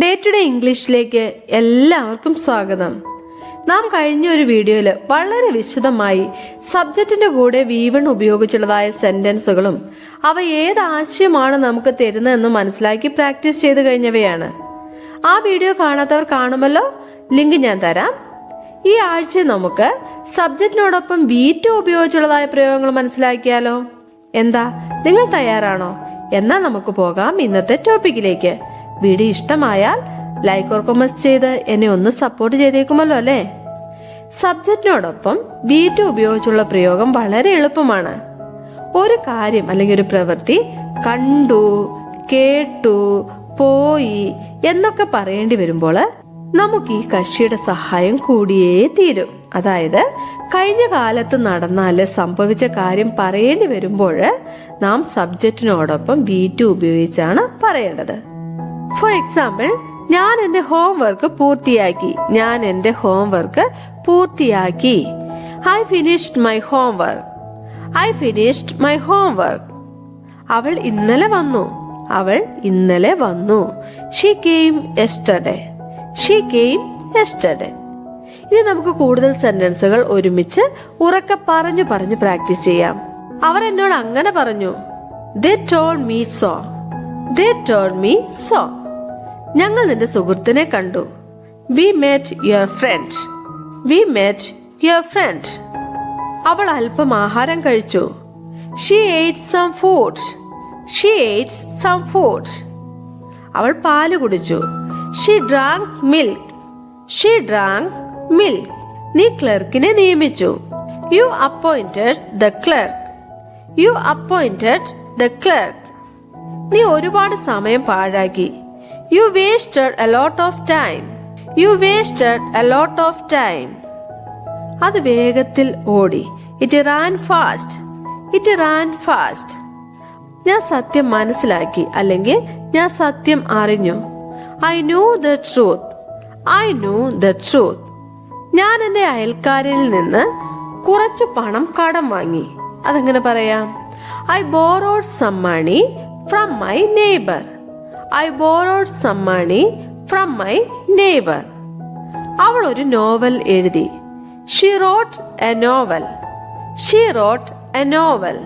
Day to day ഇംഗ്ലീഷിലേക്ക് എല്ലാവർക്കും സ്വാഗതം. നാം കഴിഞ്ഞ ഒരു വീഡിയോയിൽ വളരെ വിശദമായി സബ്ജക്റ്റിന്റെ കൂടെ V1 ഉപയോഗിച്ചുള്ളതായ സെന്റൻസുകളും അവ ഏത് ആശയമാണ് നമുക്ക് തരുന്നതെന്ന് മനസ്സിലാക്കി പ്രാക്ടീസ് ചെയ്ത് കഴിഞ്ഞവയാണ്. ആ വീഡിയോ കാണാത്തവർ കാണുമല്ലോ, ലിങ്ക് ഞാൻ തരാം. ഈ ആഴ്ച നമുക്ക് സബ്ജക്റ്റിനോടൊപ്പം V2 ഉപയോഗിച്ചുള്ളതായ പ്രയോഗങ്ങൾ മനസ്സിലാക്കിയാലോ? എന്താ, നിങ്ങൾ തയ്യാറാണോ? എന്നാൽ നമുക്ക് പോകാം ഇന്നത്തെ ടോപ്പിക്കിലേക്ക്. വീഡിയോ ഇഷ്ടമായാൽ ലൈക്ക് ഓർ കമന്റ് ചെയ്ത് എന്നെ ഒന്ന് സപ്പോർട്ട് ചെയ്തേക്കുമല്ലോ അല്ലേ? സബ്ജക്റ്റിനോടൊപ്പം V2 ഉപയോഗിച്ചുള്ള പ്രയോഗം വളരെ എളുപ്പമാണ്. ഒരു കാര്യം അല്ലെങ്കിൽ ഒരു പ്രവൃത്തി കണ്ടു, കേട്ടു, പോയി എന്നൊക്കെ പറയേണ്ടി വരുമ്പോൾ നമുക്ക് ഈ കക്ഷിയുടെ സഹായം കൂടിയേ തീരും. അതായത് കഴിഞ്ഞ കാലത്ത് നടന്നാല് സംഭവിച്ച കാര്യം പറയേണ്ടി വരുമ്പോൾ നാം സബ്ജക്റ്റിനോടൊപ്പം V2 ഉപയോഗിച്ചാണ് പറയേണ്ടത്. ഫോർ എക്സാമ്പിൾ, ഞാൻ എന്റെ ഹോംവർക്ക് പൂർത്തിയാക്കി. I finished my homework. അവൾ ഇന്നലെ വന്നു. She came yesterday. ഇനി നമുക്ക് കൂടുതൽ സെന്റൻസുകൾ ഒരുമിച്ച് ഉറക്കെ പറഞ്ഞു പ്രാക്ടീസ് ചെയ്യാം. അവർ എന്നോട് അങ്ങനെ പറഞ്ഞു. They told me so. ഞങ്ങൾ നിന്റെ സുഹൃത്തിനെ കണ്ടു. We met your friend. അവൾ അല്പം ആഹാരം കഴിച്ചു. She ate some food. അവൾ പാല് കുടിച്ചു. She drank milk. നീ ക്ലർക്കിനെ നിയമിച്ചു. You appointed the clerk. നീ ഒരുപാട് സമയം പാഴാക്കി. You wasted a lot of time. അത് വേഗത്തിൽ ഓടി. It ran fast. ഞാൻ സത്യം മനസ്സിലാക്കി അല്ലെങ്കിൽ ഞാൻ സത്യം അറിഞ്ഞു. I knew the truth. ഞാൻ എന്റെ അയൽക്കാരിൽ നിന്ന് കുറച്ചു പണം കടം വാങ്ങി. അതെങ്ങനെ പറയാം? I borrowed some money from my neighbor. അവൾ ഒരു നോവൽ എഴുതി. She wrote a novel.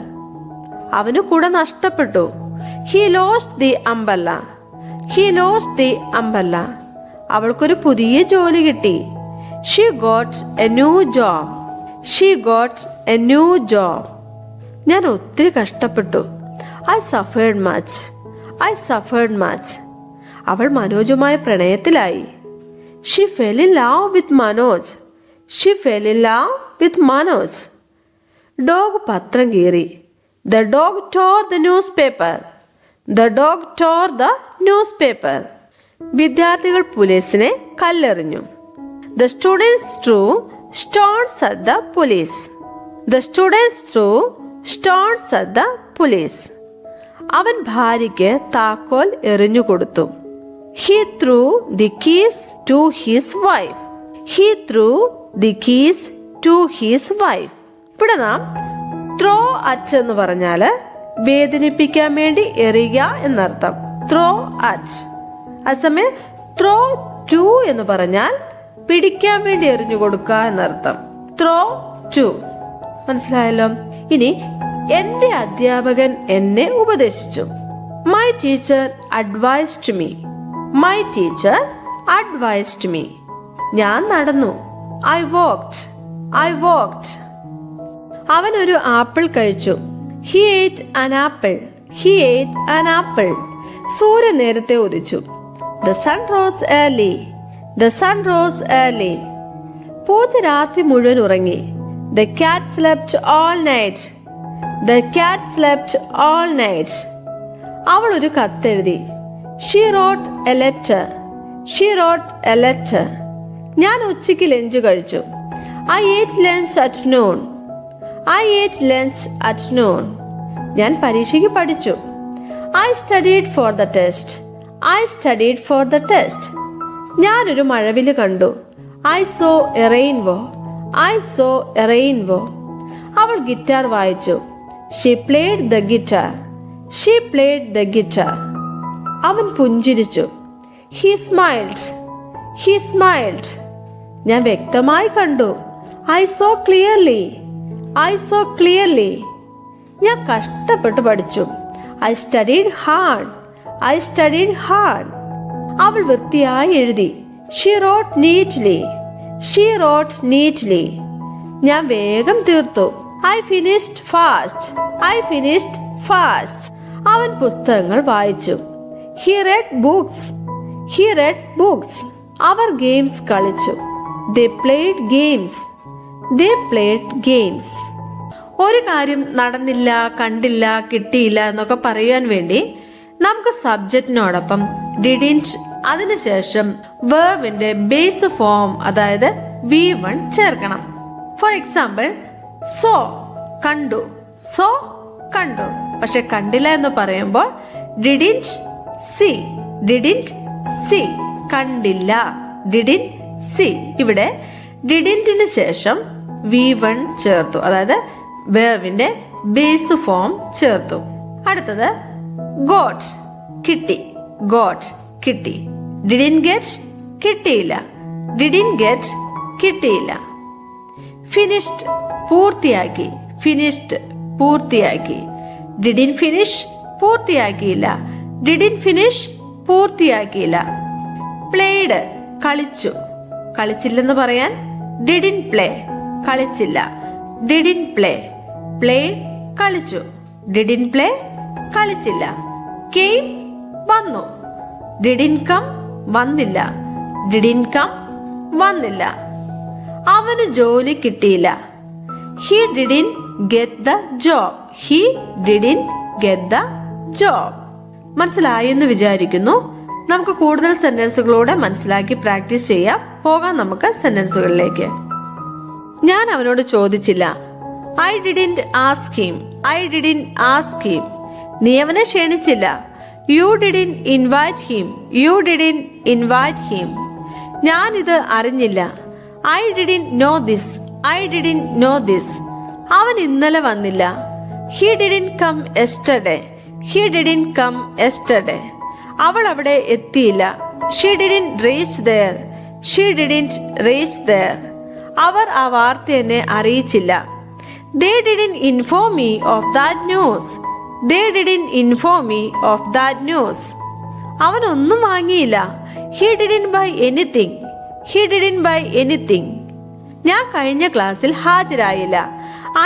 അവന് കുട നഷ്ടപ്പെട്ടു. He lost the umbrella. അവൾക്കൊരു പുതിയ ജോലി കിട്ടി. She got a new job. ഞാൻ ഒത്തിരി കഷ്ടപ്പെട്ടു. I suffered much. അവൾ മനോജുമായി പ്രണയത്തിലായി. She fell in love with Manoj. Dog പത്രം കീറി. The dog tore the newspaper. വിദ്യാർത്ഥികൾ പോലീസിനെ കല്ലെറിഞ്ഞു. The students threw stones at the police. അവൻ ഭാര്യയ്ക്ക് താക്കോൽ എറിഞ്ഞു കൊടുത്തു. He threw the keys to his wife. ഇവിടെ നാം ത്രോ അറ്റ് എന്ന് പറഞ്ഞാല് വേദനിപ്പിക്കാൻ വേണ്ടി എറിയുക എന്നർത്ഥം. Throw at. അതേസമയം ത്രോ ടു എന്ന് പറഞ്ഞാൽ പിടിക്കാൻ വേണ്ടി എറിഞ്ഞു കൊടുക്കുക എന്നർത്ഥം. Throw to. മനസ്സിലായല്ലോ? ഇനി എന്റെ അധ്യാപകൻ എന്നെ ഉപദേശിച്ചു. My teacher advised me. ഞാൻ നടന്നു. I walked. അവൻ ഒരു ആപ്പിൾ കഴിച്ചു. He ate an apple. സൂര്യൻ നേരത്തെ ഉദിച്ചു. The sun rose early. പൂച്ച രാത്രി മുഴുവൻ ഉറങ്ങി. The cat slept all night. അവൾ ഒരു കത്തെഴുതി. She wrote a letter. ഞാൻ ഉച്ചയ്ക്ക് ലഞ്ച് കഴിച്ചു. I ate lunch at noon. ഞാൻ പരീക്ഷയ്ക്ക് പഠിച്ചു. I studied for the test. ഞാനൊരു മഴവില്ല് കണ്ടു. I saw a rainbow. അവൾ ഗിറ്റാർ വായിച്ചു. She played the guitar. അവൻ പുഞ്ചിരിച്ചു. He smiled. He smiled. ഞാൻ വ്യക്തമായി കണ്ടു. I saw clearly. I saw clearly. ഞാൻ കഷ്ടപ്പെട്ട് പഠിച്ചു. I studied hard. I studied hard. അവൾ വൃത്തിയായി എഴുതി. She wrote neatly. She wrote neatly. ഞാൻ വേഗം തീർത്തു. I finished fast. I finished fast. അവൻ പുസ്തകങ്ങൾ വായിച്ചു. He read books. He read books. അവർ ഗെയിംസ് കളിച്ചു. They played games. They played games. ഒരു കാര്യം നടന്നില്ല, കണ്ടില്ല, കിട്ടിയില്ല എന്നൊക്കെ പറയാൻ വേണ്ടി നമുക്ക് സബ്ജക്റ്റിനോടൊപ്പം ഡിഡിൻറ്റ് അതിനുശേഷം വെർബിന്റെ ബേസ് ഫോം അതായത് V1 ചേർക്കണം. ഫോർ എക്സാമ്പിൾ സോ കണ്ടു, സോ കണ്ടു. പക്ഷെ കണ്ടില്ല എന്ന് പറയുമ്പോൾ ഡിഡിൻറ്റ് സി, ഡിഡിൻറ്റ് സി, കണ്ടില്ല, ഡിഡിൻറ്റ് സി. ഇവിടെ ഡിഡിൻറ്റിന് ശേഷം V1 ചേർത്തു, അതായത് വെർബിന്റെ ബേസ് ഫോം ചേർത്തു. അടുത്തത് ഗോട്ട്, കിട്ടി, ഗോട്ട് കിട്ടി. ഡിഡിൻ ഗെറ്റ് കിട്ടിയില്ല, ഡിഡിൻ ഗെറ്റ് കിട്ടിയില്ല. ഫിനിഷ്ഡ് പൂർത്തിയാക്കി, ഫിനിഷ്ഡ് പൂർത്തിയാക്കി. ഡിഡിൻ ഫിനിഷ് പൂർത്തിയാക്കിയില്ല, ഡിഡിൻ ഫിനിഷ് പൂർത്തിയാക്കിയില്ല. പ്ലേഡ് കളിച്ചു, കളിച്ചില്ലെന്ന് പറയാൻ ഡിഡിൻ പ്ലേ, കളിച്ചില്ല, ഡിഡിൻ പ്ലേ. പ്ലേഡ് കളിച്ചു, ഡിഡിൻ പ്ലേ കളിച്ചില്ല. കെയിം വന്നു, ഡിഡിൻ കം വന്നില്ല, ഡിഡിൻ കം വന്നില്ല. അവന് ജോലി കിട്ടിയില്ല. He didn't get the job, he didn't get the job. മനസ്സിലായെന്ന് വിചാരിക്കുന്നു. നമുക്ക് കൂടുതൽ സെന്റൻസുകളോടെ മനസ്സിലാക്കി പ്രാക്ടീസ് ചെയ്യാം. പോകാം നമുക്ക് സെന്റൻസുകളിലേക്ക്. ഞാൻ അവനോട് ചോദിച്ചില്ല. I didn't ask him, I didn't ask him. നീ അവനെ ക്ഷണിച്ചില്ല. You didn't invite him, you didn't invite him. ഞാൻ ഇത് അറിഞ്ഞില്ല. I didn't know this, I didn't know this. അവൻ ഇന്നലെ വന്നില്ല. He didn't come yesterday, he didn't come yesterday. അവൾ അവിടെ എത്തിയില്ല. She didn't reach there, she didn't reach there. അവർ ആ വാർത്ത എന്നെ അറിയിച്ചില്ല. They didn't inform me of that news. They didn't inform me of that news. അവൻ ഒന്നും വാങ്ങിയില്ല. He didn't buy anything. He didn't buy anything. ഞാൻ കഴിഞ്ഞ ക്ലാസ്സിൽ ഹാജരായില്ല.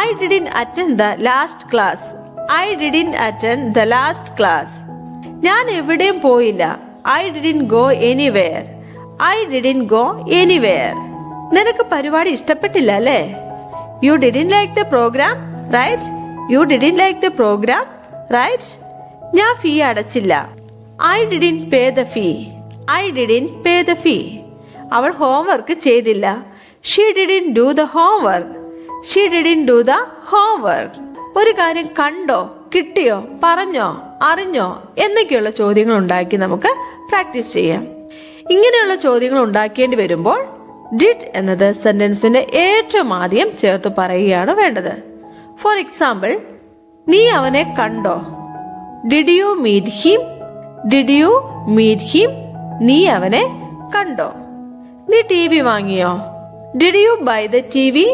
I didn't attend the last class. I didn't attend the last class. ഞാൻ എവിടെയും പോയില്ല. I didn't go anywhere. I didn't go anywhere. നിനക്ക് പരിപാടി ഇഷ്ടപ്പെട്ടില്ല അല്ലേ? You didn't like the program, right? You didn't like the program, right? ഞാൻ ഫീ അടച്ചില്ല. I didn't pay the fee. I didn't pay the fee. അവൾ homework ചെയ്തില്ല. She didn't do the homework. She didn't do the homework. ഒരു കാര്യം കണ്ടോ, കിട്ടിയോ, പറഞ്ഞോ, അറിഞ്ഞോ എന്നൊക്കെയുള്ള ചോദ്യങ്ങൾ ഉണ്ടാക്കി നമുക്ക് പ്രാക്ടീസ് ചെയ്യാം. ഇങ്ങനെയുള്ള ചോദ്യങ്ങൾ ഉണ്ടാക്കേണ്ടി വരുമ്പോൾ ഡിഡ് എന്നത് സെന്റൻസിന്റെ ഏറ്റവും ആദ്യം ചേർത്ത് പറയുകയാണ് വേണ്ടത്. ഫോർ എക്സാമ്പിൾ, നീ അവനെ കണ്ടോ? Did you meet him? Did you meet him? നീ അവനെ കണ്ടോ? നീ ടി വി വാങ്ങിയോ? Did you buy the T V?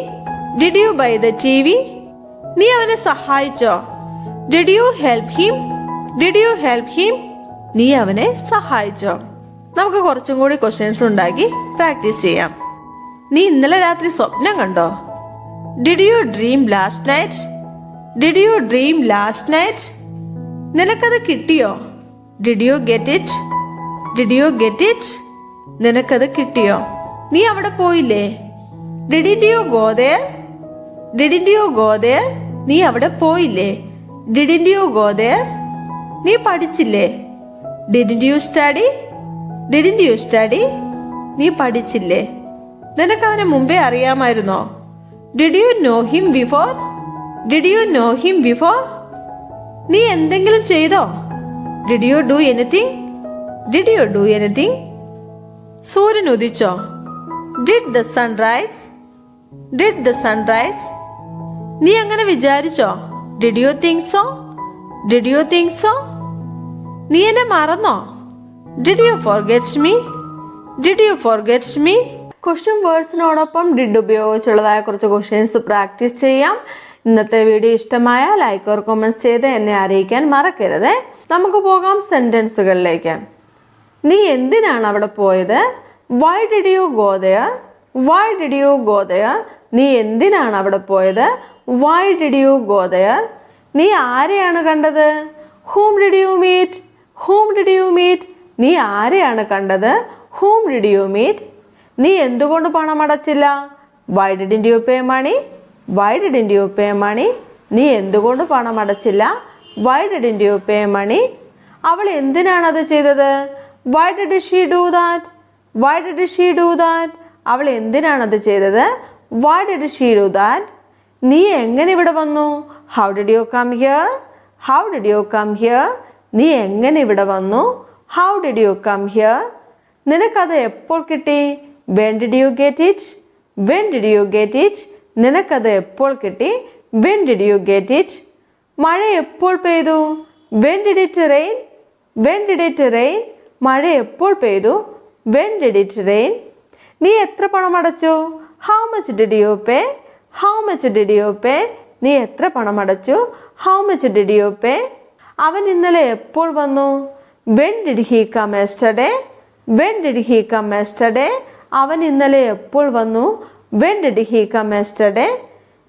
Did you buy the T V? നീ അവനെ സഹായിച്ചോ? Did you help him? Did you help him? നീ അവനെ സഹായിച്ചോ? നമുക്ക് കുറച്ചും കൂടി ക്വസ്റ്റ്യൻസ് ഉണ്ടാക്കി പ്രാക്ടീസ് ചെയ്യാം. നീ ഇന്നലെ രാത്രി സ്വപ്നം കണ്ടോ? Did you dream last night? Did you dream last night? നിനക്കത് കിട്ടിയോ? Did you get it? Did you get it? നിനക്കത് കിട്ടിയോ? നീ അവിടെ പോയില്ലേ? Didn't you go there? Didn't you go there? നീ അവിടെ പോയില്ലേ? Didn't you go there? നീ പഠിച്ചില്ലേ? Didn't you study? Didn't you study? നീ പഠിച്ചില്ലേ? നിനക്ക് അവനെ മുമ്പേ അറിയാമായിരുന്നോ? Did you know him before? Did you know him before? നീ എന്തെങ്കിലും ചെയ്തോ? Did you do anything? Did you do anything? സൂര്യൻ ഉദിച്ചോ? Did the sun rise? Did the sun rise? നീ അങ്ങനെ വിചാരിച്ചോ? Did you think so? Did you think so? നീ എന്നെ മറന്നോ? Did you forget me? Did you forget me? Question വേർഡ്സിനോടൊപ്പം did ഉപയോഗിച്ചുള്ളതായ കുറച്ച് ക്വസ്റ്റ്യൻസ് പ്രാക്ടീസ് ചെയ്യാം. ഇന്നത്തെ വീഡിയോ ഇഷ്ടമായ ലൈക്ക് ഓർ കമൻറ്റ്സ് ചെയ്ത് എന്നെ അറിയിക്കാൻ മറക്കരുത്. നമുക്ക് പോകാം സെന്റൻസുകളിലേക്ക്. നീ എന്തിനാണ് അവിടെ പോയത്? Why did you go there? Why did you go there? നീ എന്തിനാണ് അവിടെ പോയത്? Why did you go there? നീ ആരെയാണ് കണ്ടത്? Whom did you meet? Whom did you meet? നീ ആരെയാണ് കണ്ടത്? Whom did you meet? നീ എന്തുകൊണ്ട് പണം അടച്ചില്ല? Why didn't you pay money? Why didn't you pay money? നീ എന്തുകൊണ്ട് പണം അടച്ചില്ല? Why didn't you pay money? അവൾ എന്തിനാണ് അത് ചെയ്തത്? Why did she do that? Why did she do that? അവൾ എന്തിനാണ് അത് ചെയ്തത്? Why did she do that? നീ എങ്ങനെ ഇവിടെ വന്നു? How did you come here? How did you come here? നീ എങ്ങനെ ഇവിടെ വന്നു? How did you come here? നിനക്കത് എപ്പോൾ കിട്ടി? When did you get it? When did you get it? നിനക്കത് എപ്പോൾ കിട്ടി? When did you get it? മഴ എപ്പോൾ പെയ്തു? When did it rain? When did it rain? മഴ എപ്പോൾ പെയ്തു? When did it rain? നീ എത്ര പണം അടച്ചു? How much did you pay? How much did you pay? നീ എത്ര പണം അടച്ചു? How much did you pay? അവൻ ഇന്നലെ എപ്പോൾ വന്നു? When did he come yesterday? When did he come yesterday? അവൻ ഇന്നലെ എപ്പോൾ വന്നു? When did he come yesterday?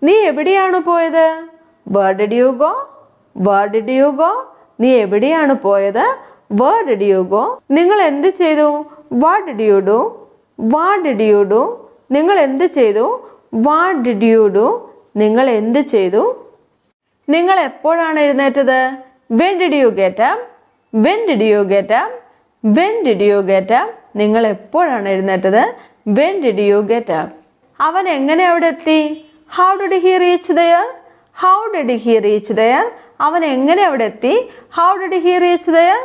നീ എവിടെയാണ് പോയത്? Where did you go? Where did you go? നീ എവിടെയാണ് പോയത്? Where did you go? നിങ്ങൾ എന്ത് ചെയ്തു? What did you do? What did you do? നിങ്ങൾ എന്ത് ചെയ്തു? What did you do? നിങ്ങൾ എന്ത് ചെയ്തു? നിങ്ങൾ എപ്പോഴാണ് എഴുന്നേറ്റത്? When did you get up? When did you get up? When did you get up? നിങ്ങൾ എപ്പോഴാണ് എഴുന്നേറ്റത്? When did you get up? അവൻ എങ്ങനെ അവിടെ എത്തി? How did he reach there? How did he reach there? അവൻ എങ്ങനെ അവിടെ എത്തി? How did he reach there?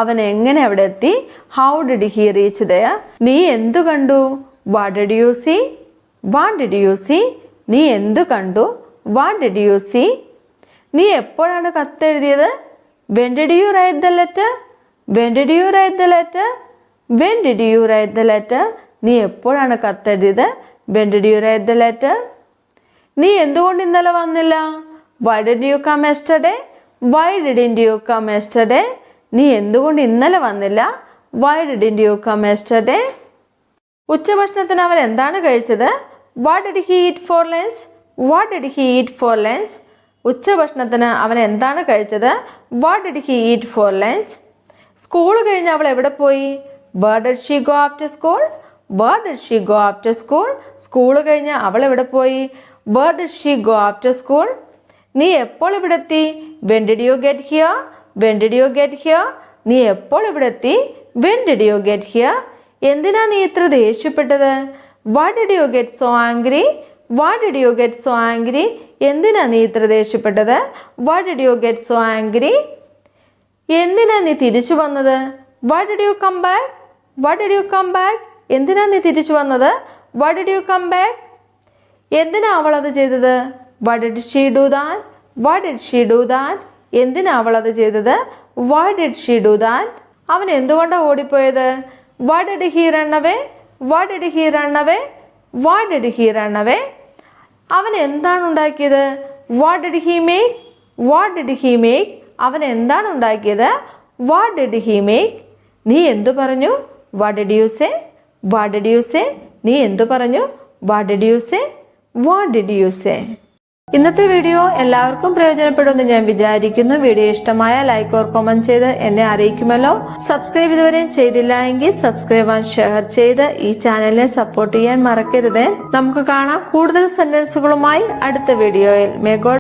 അവൻ എങ്ങനെ അവിടെ എത്തി? How did he reach there? നീ എന്തു കണ്ടു? What did you see? What did you see? നീ എന്തു കണ്ടു? What did you see? നീ എപ്പോഴാണ് കത്തെഴുതിയത്? When did you write the letter? When did you write the letter? When did you write the letter? നീ എപ്പോഴാണ് കത്തെഴുതിയത്? When did you write the letter? നീ എന്തുകൊണ്ട് ഇന്നലെ വന്നില്ല? Why did you come yesterday? Y didn't you come yesterday? നീ എന്തുകൊണ്ട് ഇന്നലെ വന്നില്ല? Why didn't you come yesterday? ഉച്ചഭക്ഷണത്തിന് അവൻ എന്താണ് കഴിച്ചത്? What did he eat for lunch? What did he eat for lunch? ഉച്ചഭക്ഷണത്തിന് അവൻ എന്താണ് കഴിച്ചത്? What did he eat for lunch? School കഴിഞ്ഞ് അവൾ എവിടെ പോയി? Where did she go after school? Where did she go after school? School കഴിഞ്ഞ് അവൾ എവിടെ പോയി? Where did she go after school? നീ എപ്പോൾ ഇവിടെ എത്തി? When did you get here? When did you get here? നീ എപ്പോൾ ഇവിടെ എത്തി? When did you get here? എന്തിനാ നീ ഇത്ര ദേഷ്യപ്പെട്ടത്? Why did you get so angry? Why did you get so angry? എന്തിനാ നീ ഇത്ര ദേഷ്യപ്പെട്ടത്? Why did you get so angry? എന്തിനാ നീ തിരിച്ചു വന്നത്? Why did you come back? Why did you come back? എന്തിനാ നീ തിരിച്ചു വന്നത്? Why did you come back? എന്തിനാ അവൾ അത് ചെയ്തത്? Why did she do that? Why did she do that? എന്തിനാ അവൾ അത് ചെയ്തത്? Why did she do that? അവൻ എന്തുകൊണ്ടാണ് ഓടിപ്പോയത്? Why did he run away? Why did he run away? Why did he run away? അവൻ എന്താണ് ഉണ്ടാക്കിയത്? What did he make? What did he make? അവൻ എന്താണ് ഉണ്ടാക്കിയത്? What did he make? നീ എന്തു പറഞ്ഞു? What did you say? What did you say? നീ എന്തു പറഞ്ഞു? What did you say? What did you say? ഇന്നത്തെ വീഡിയോ എല്ലാവർക്കും പ്രയോജനപ്പെടുമെന്ന് ഞാൻ വിചാരിക്കുന്നു. വീഡിയോ ഇഷ്ടമായ ലൈക്ക് ഓർ കമന്റ് ചെയ്ത് എന്നെ അറിയിക്കുമല്ലോ. സബ്സ്ക്രൈബ് ഇതുവരെയും ചെയ്തില്ല എങ്കിൽ സബ്സ്ക്രൈബ് ആൻഡ് ഷെയർ ചെയ്ത് ഈ ചാനലിനെ സപ്പോർട്ട് ചെയ്യാൻ മറക്കരുത്. നമുക്ക് കാണാം കൂടുതൽ സെന്റൻസുകളുമായി അടുത്ത വീഡിയോയിൽ. May God